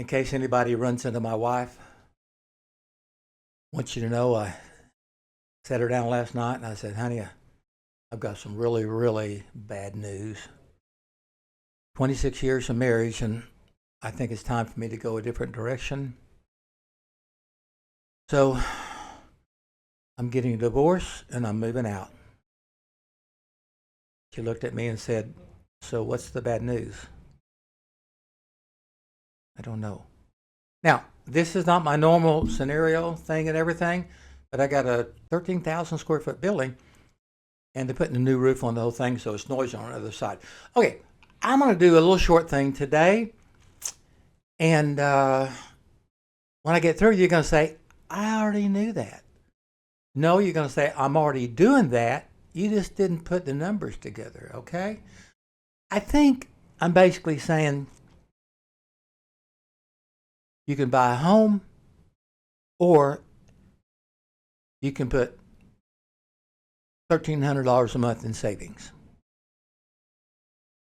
In case anybody runs into my wife, I want you to know I sat her down last night and I said, honey, I've got some really, really bad news. 26 years of marriage, and I think it's time for me to go a different direction. So I'm getting a divorce and I'm moving out. She looked at me and said, so what's the bad news? I don't know. Now, this is not my normal scenario thing and everything, but I got a 13,000 square foot building and they're putting a new roof on the whole thing, so it's noisy on the other side. Okay, I'm going to do a little short thing today. And when I get through, you're going to say, I already knew that. No, you're going to say, I'm already doing that. You just didn't put the numbers together, okay? I think I'm basically saying you can buy a home or you can put $1,300 a month in savings.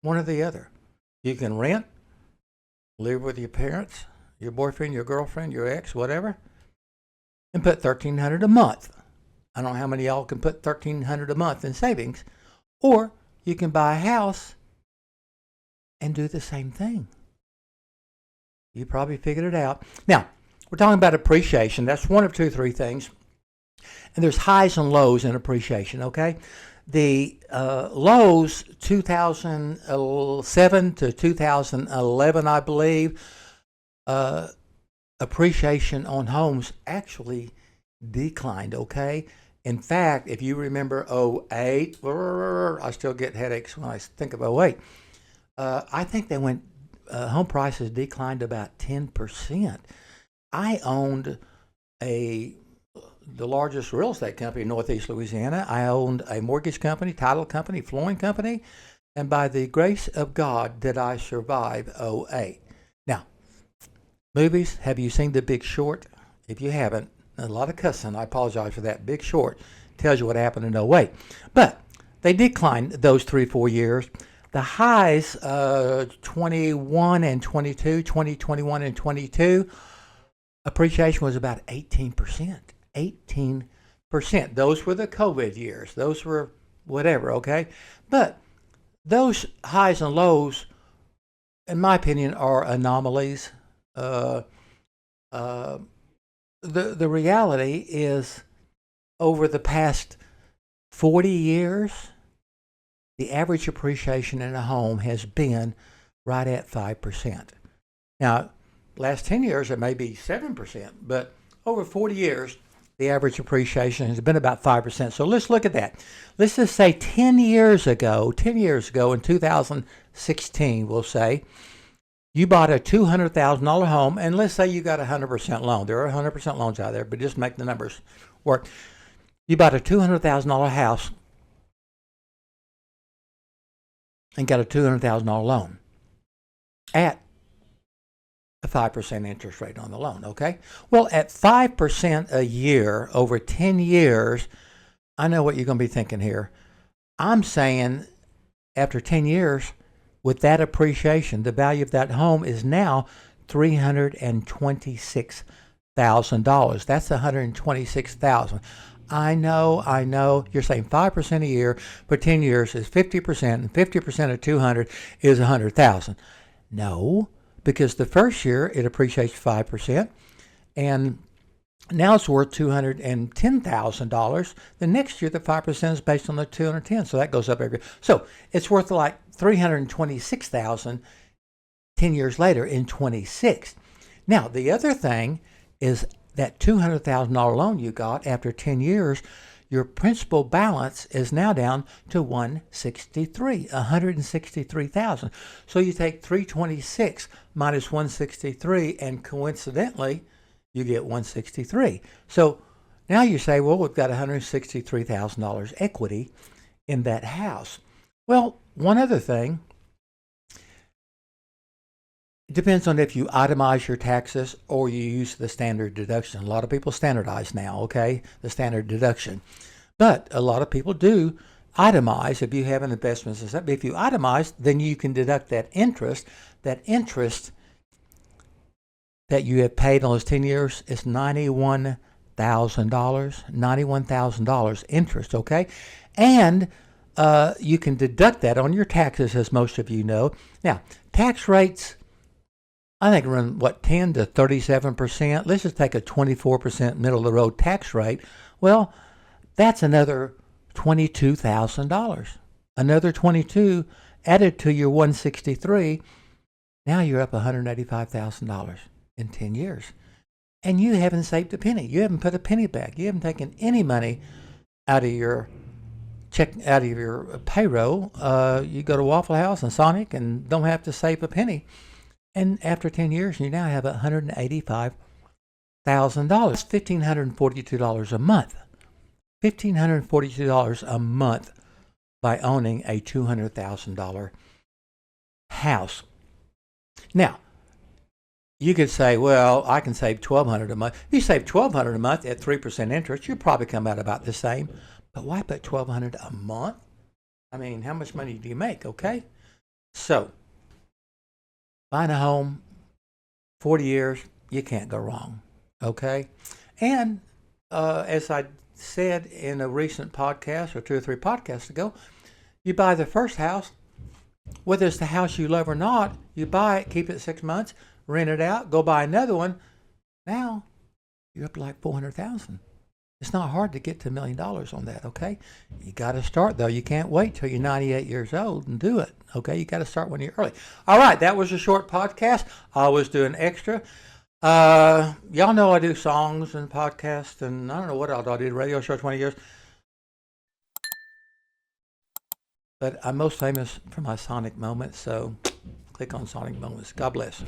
One or the other. You can rent, live with your parents, your boyfriend, your girlfriend, your ex, whatever, and put $1,300 a month. I don't know how many of y'all can put $1,300 a month in savings. Or you can buy a house and do the same thing. You probably figured it out. Now, we're talking about appreciation. That's one of two, three things. And there's highs and lows in appreciation, okay? The lows, 2007 to 2011, I believe, appreciation on homes actually declined, okay? In fact, if you remember 08, I still get headaches when I think of 08. I think they went, home prices declined about 10%. I owned the largest real estate company in Northeast Louisiana. I owned a mortgage company, title company, flooring company, and by the grace of God did I survive 08. Now, movies, have you seen The Big Short? If you haven't, a lot of cussing, I apologize for that. Big Short tells you what happened in 08. But they declined those 3-4 years. The highs, 21 and 22, 2021 and 22, appreciation was about 18%. 18%. Those were the COVID years. Those were whatever, okay? But those highs and lows, in my opinion, are anomalies. The reality is, over the past 40 years, the average appreciation in a home has been right at 5%. Now, last 10 years, it may be 7%, but over 40 years, the average appreciation has been about 5%. So let's look at that. Let's just say 10 years ago in 2016, we'll say, you bought a $200,000 home, and let's say you got a 100% loan. There are 100% loans out there, but just make the numbers work. You bought a $200,000 house and got a $200,000 loan at a 5% interest rate on the loan, okay? Well, at 5% a year over 10 years, I know what you're going to be thinking here. I'm saying after 10 years, with that appreciation, the value of that home is now $326,000. That's $126,000. I know. You're saying 5% a year for 10 years is 50%, and 50% of 200 is 100,000. No, because the first year it appreciates 5%, and now it's worth $210,000. The next year, the 5% is based on the 210, so that goes up every year. So it's worth like $326,000 10 years later in 26. Now, the other thing is that $200,000 loan you got after 10 years, your principal balance is now down to $163,000. So you take 326 minus 163, and coincidentally, you get 163. So now you say, well, we've got $163,000 equity in that house. Well, one other thing, it depends on if you itemize your taxes or you use the standard deduction. A lot of people standardize now, okay, the standard deduction. But a lot of people do itemize if you have an investment. If you itemize, then you can deduct that interest. That interest that you have paid on those 10 years is $91,000. $91,000 interest, okay? And you can deduct that on your taxes, as most of you know. Now, tax rates, I think, run, what, 10 to 37%? Let's just take a 24% middle of the road tax rate. Well, that's another $22,000. Another 22 added to your 163. Now you're up $185,000 in 10 years. And you haven't saved a penny. You haven't put a penny back. You haven't taken any money out of your payroll. You go to Waffle House and Sonic and don't have to save a penny. And after 10 years, you now have $185,000. That's $1,542 a month. $1,542 a month by owning a $200,000 house. Now, you could say, well, I can save $1,200 a month. If you save $1,200 a month at 3% interest, you'll probably come out about the same. But why put $1,200 a month? I mean, how much money do you make, okay? So, buying a home, 40 years, you can't go wrong, okay? And as I said in a recent podcast or 2 or 3 podcasts ago, you buy the first house, whether it's the house you love or not, you buy it, keep it 6 months, rent it out, go buy another one. Now you're up to like $400,000. It's not hard to get to $1 million on that, okay? You got to start, though. You can't wait till you're 98 years old and do it, okay? You got to start when you're early. All right, that was a short podcast. I was doing extra. Y'all know I do songs and podcasts, and I don't know what else I did, radio show 20 years. But I'm most famous for my Sonic moments, so click on Sonic moments. God bless.